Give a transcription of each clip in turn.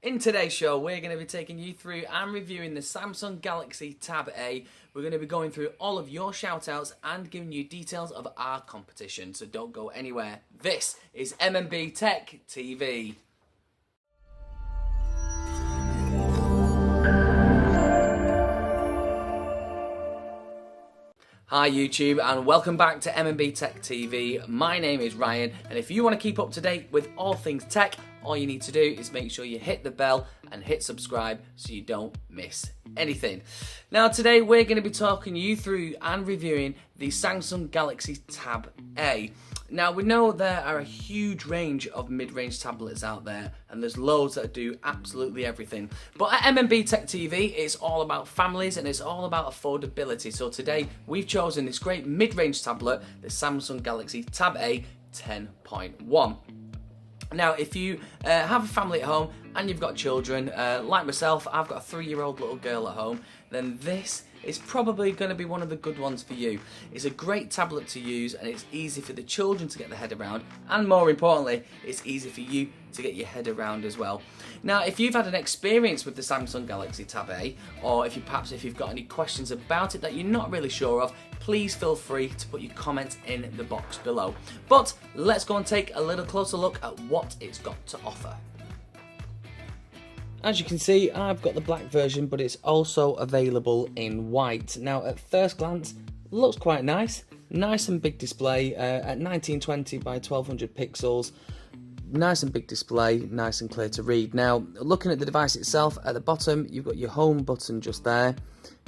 In today's show, we're going to be taking you through and reviewing the Samsung Galaxy Tab A. We're going to be going through all of your shout-outs and giving you details of our competition, so don't go anywhere. This is MMB Tech TV. Hi YouTube and welcome back to MMB Tech TV. My name is Ryan, and if you want to keep up to date with all things tech, all you need to do is make sure you hit the bell and hit subscribe so you don't miss anything. Now today we're going to be talking you through and reviewing the Samsung Galaxy Tab A. Now we know there are a huge range of mid-range tablets out there, and there's loads that do absolutely everything. But at MMB Tech TV, it's all about families and it's all about affordability. So today we've chosen this great mid-range tablet, the Samsung Galaxy Tab A 10.1. Now, if you have a family at home and you've got children, like myself, I've got a 3-year-old little girl at home, then this is probably going to be one of the good ones for you. It's a great tablet to use and it's easy for the children to get their head around, and more importantly, it's easy for you to get your head around as well. Now, if you've had an experience with the Samsung Galaxy Tab A, or if you've got any questions about it that you're not really sure of, please feel free to put your comments in the box below. But let's go and take a little closer look at what it's got to offer. As you can see, I've got the black version, but it's also available in white. Now, at first glance, looks quite nice. Nice and big display at 1920 by 1200 pixels. Nice and big display, nice and clear to read. Now, looking at the device itself, at the bottom, you've got your home button just there.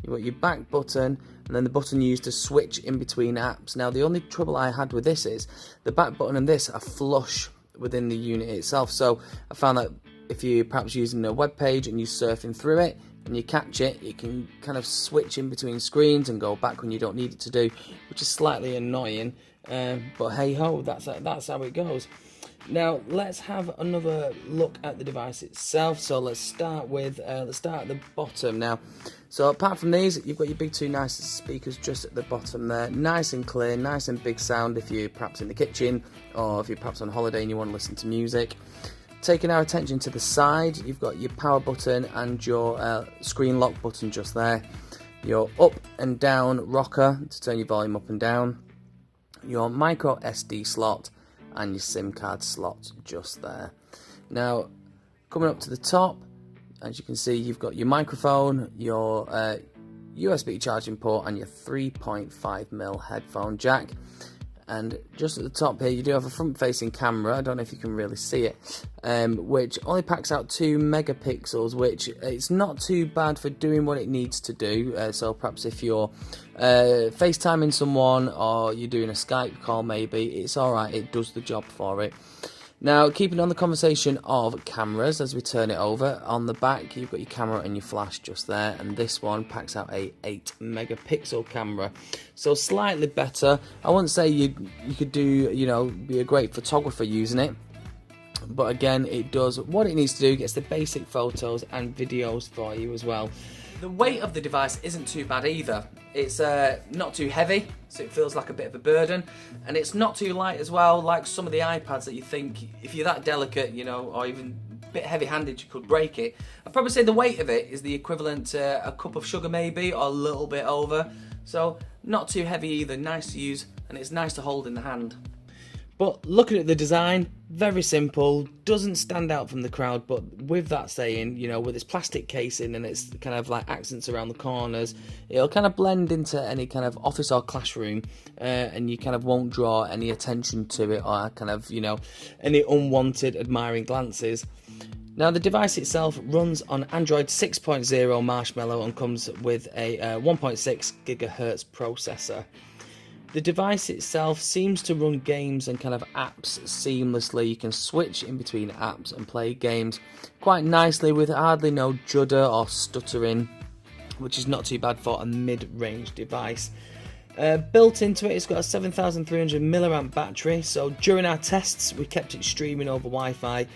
You've got your back button, and then the button used to switch in between apps. Now, the only trouble I had with this is the back button and this are flush within the unit itself. So I found that if you're perhaps using a web page and you're surfing through it and you catch it, you can kind of switch in between screens and go back when you don't need it to do, which is slightly annoying. But hey ho, that's how it goes. Now let's have another look at the device itself. So let's start at the bottom now. So apart from these, you've got your big two nice speakers just at the bottom there, nice and clear, nice and big sound if you're perhaps in the kitchen or if you're perhaps on holiday and you want to listen to music. Taking our attention to the side, you've got your power button and your screen lock button just there. Your up and down rocker to turn your volume up and down. Your micro SD slot and your SIM card slot just there. Now, coming up to the top, as you can see, you've got your microphone, your USB charging port and your 3.5mm headphone jack. And just at the top here, you do have a front-facing camera. I don't know if you can really see it, which only packs out 2 megapixels, which it's not too bad for doing what it needs to do. So perhaps if you're FaceTiming someone or you're doing a Skype call, maybe it's all right. It does the job for it. Now, keeping on the conversation of cameras, as we turn it over, on the back you've got your camera and your flash just there, and this one packs out a 8 megapixel camera, so slightly better. I wouldn't say you could be a great photographer using it, but again, it does what it needs to do, gets the basic photos and videos for you as well. The weight of the device isn't too bad either. It's not too heavy, so it feels like a bit of a burden, and it's not too light as well, like some of the iPads that you think, if you're that delicate, or even a bit heavy-handed, you could break it. I'd probably say the weight of it is the equivalent to a cup of sugar maybe, or a little bit over, so not too heavy either, nice to use, and it's nice to hold in the hand. But looking at the design, very simple, doesn't stand out from the crowd, but with that saying, with its plastic casing and its kind of like accents around the corners, it'll kind of blend into any kind of office or classroom, and you kind of won't draw any attention to it or kind of, any unwanted admiring glances. Now, the device itself runs on Android 6.0 Marshmallow and comes with a 1.6 GHz processor. The device itself seems to run games and kind of apps seamlessly. You can switch in between apps and play games quite nicely with hardly no judder or stuttering, which is not too bad for a mid-range device. Built into it, it's got a 7,300 milliamp battery, so during our tests we kept it streaming over Wi-Fi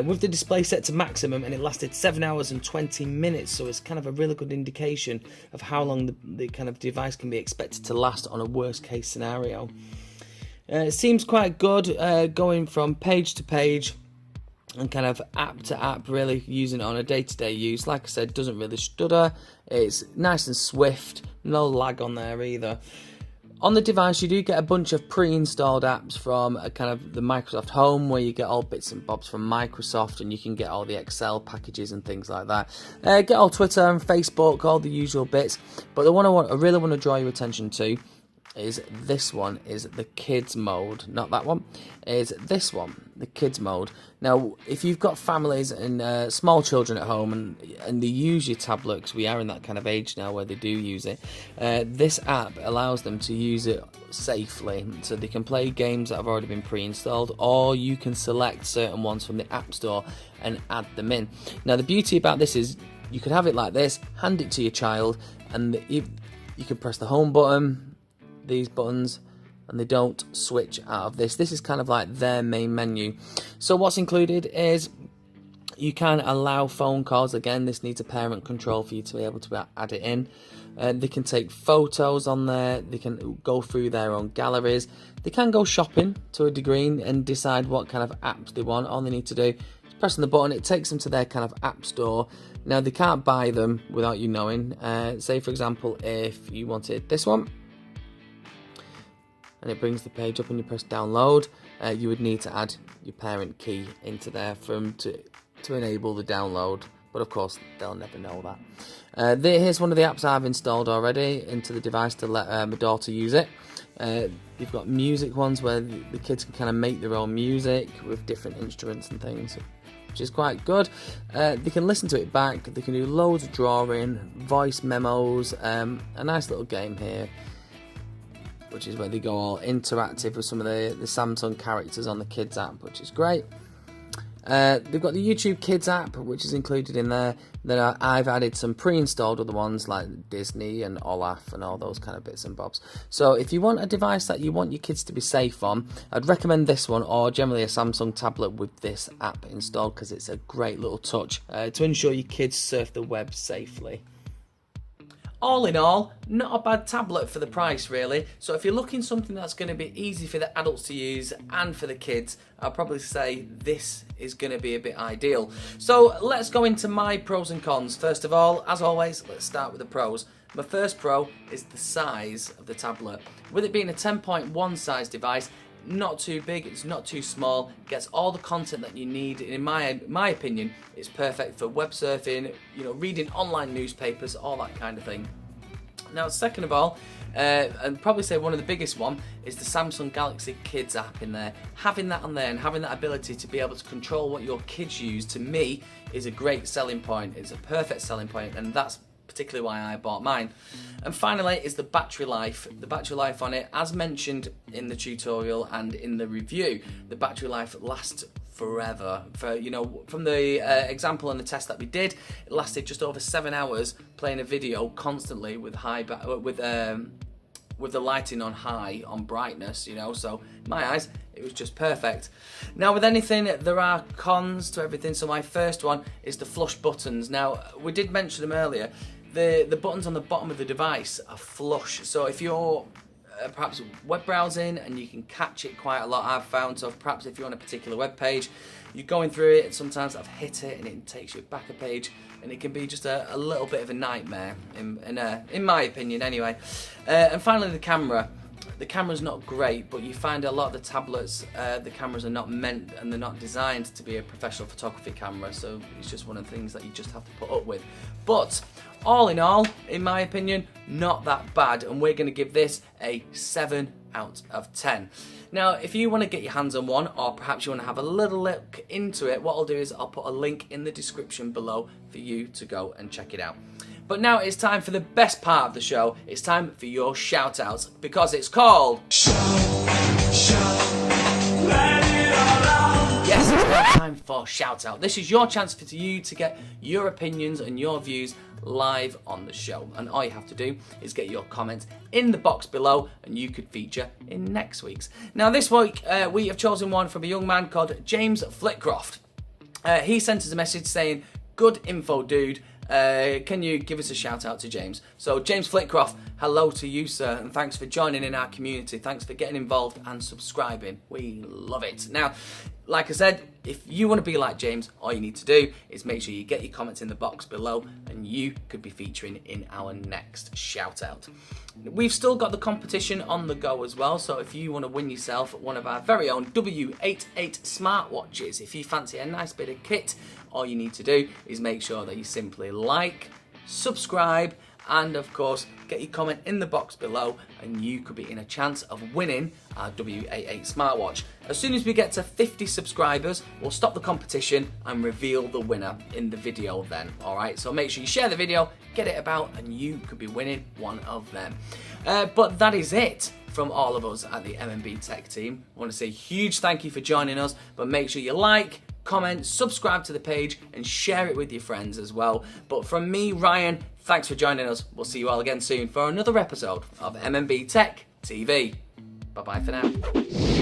with the display set to maximum, and it lasted 7 hours and 20 minutes, so it's kind of a really good indication of how long the kind of device can be expected to last on a worst case scenario. It seems quite good going from page to page. and kind of app to app, really using it on a day-to-day use. Like I said, doesn't really stutter, it's nice and swift, no lag on there either. On the device, you do get a bunch of pre-installed apps from kind of the Microsoft Home, where you get all bits and bobs from Microsoft, and you can get all the Excel packages and things like that. Get all Twitter and Facebook, all the usual bits. But the one I really want to draw your attention to is this one, is the kids mode. Not that one, is this one, the kids mode. Now, if you've got families and small children at home and they use your tablet, because we are in that kind of age now where they do use it, this app allows them to use it safely, so they can play games that have already been pre-installed, or you can select certain ones from the App Store and add them in. Now, the beauty about this is you could have it like this, hand it to your child, and you can press the home button, these buttons, and they don't switch out of this. This is kind of like their main menu. So what's included is you can allow phone calls. Again, this needs a parent control for you to be able to add it in. They can take photos on there, they can go through their own galleries, they can go shopping to a degree and decide what kind of apps they want. All they need to do is pressing the button, it takes them to their kind of app store. Now, they can't buy them without you knowing. Say for example, if you wanted this one, and it brings the page up and you press download, you would need to add your parent key into there for them to enable the download, but of course they'll never know that. Here's one of the apps I've installed already into the device to let my daughter use it. You've got music ones where the kids can kind of make their own music with different instruments and things, which is quite good. They can listen to it back, they can do loads of drawing, voice memos, a nice little game here, which is where they go all interactive with some of the Samsung characters on the Kids app, which is great. They've got the YouTube Kids app, which is included in there. Then I've added some pre-installed other ones like Disney and Olaf and all those kind of bits and bobs. So if you want a device that you want your kids to be safe on, I'd recommend this one, or generally a Samsung tablet with this app installed, because it's a great little touch to ensure your kids surf the web safely. All in all, not a bad tablet for the price really. So if you're looking something that's going to be easy for the adults to use and for the kids, I'll probably say this is going to be a bit ideal. So let's go into my pros and cons. First of all, as always, let's start with the pros. My first pro is the size of the tablet. With it being a 10.1 size device, not too big, it's not too small, gets all the content that you need. In my opinion, it's perfect for web surfing, reading online newspapers, all that kind of thing. Now, second of all, and probably say one of the biggest one, is the Samsung Galaxy Kids app in there. Having that on there and having that ability to be able to control what your kids use, to me, is a great selling point. It's a perfect selling point, and that's particularly why I bought mine. And finally is the battery life. The battery life on it, as mentioned in the tutorial and in the review, the battery life lasts forever. From the example and the test that we did, it lasted just over 7 hours playing a video constantly with with the lighting on high on brightness, so in my eyes it was just perfect. Now, with anything, there are cons to everything. So my first one is the flush buttons. Now, we did mention them earlier. The buttons on the bottom of the device are flush, so if you're perhaps web browsing and you can catch it quite a lot, I've found. So perhaps if you're on a particular web page, you're going through it and sometimes I've hit it and it takes you back a page, and it can be just a little bit of a nightmare in my opinion anyway. And finally, the camera. The camera's not great, but you find a lot of the tablets, the cameras are not meant and they're not designed to be a professional photography camera, so it's just one of the things that you just have to put up with. But all in all, in my opinion, not that bad, and we're going to give this a 7 out of 10. Now, if you want to get your hands on one, or perhaps you want to have a little look into it, what I'll do is I'll put a link in the description below for you to go and check it out. But now it's time for the best part of the show. It's time for your shout-outs, because it's called Shout, let it all out. Yes, it's now time for shout-out. This is your chance for you to get your opinions and your views live on the show. And all you have to do is get your comments in the box below and you could feature in next week's. Now, this week we have chosen one from a young man called James Flitcroft. He sent us a message saying, "Good info, dude. Can you give us a shout out to James?" So James Flitcroft hello to you, sir, and thanks for joining in our community. Thanks for getting involved and subscribing. We love it. Now, like I said, if you want to be like James, all you need to do is make sure you get your comments in the box below and you could be featuring in our next shout out. We've still got the competition on the go as well, so if you want to win yourself one of our very own W88 smartwatches, if you fancy a nice bit of kit, all you need to do is make sure that you simply like, subscribe, and of course get your comment in the box below and you could be in a chance of winning our W88 smartwatch. As soon as we get to 50 subscribers, we'll stop the competition and reveal the winner in the video then. Alright, so make sure you share the video, get it about, and you could be winning one of them. But that is it from all of us at the MMB Tech team. I want to say a huge thank you for joining us, but make sure you like, comment, subscribe to the page and share it with your friends as well. But from me, Ryan, thanks for joining us. We'll see you all again soon for another episode of MMB Tech TV. Bye bye for now.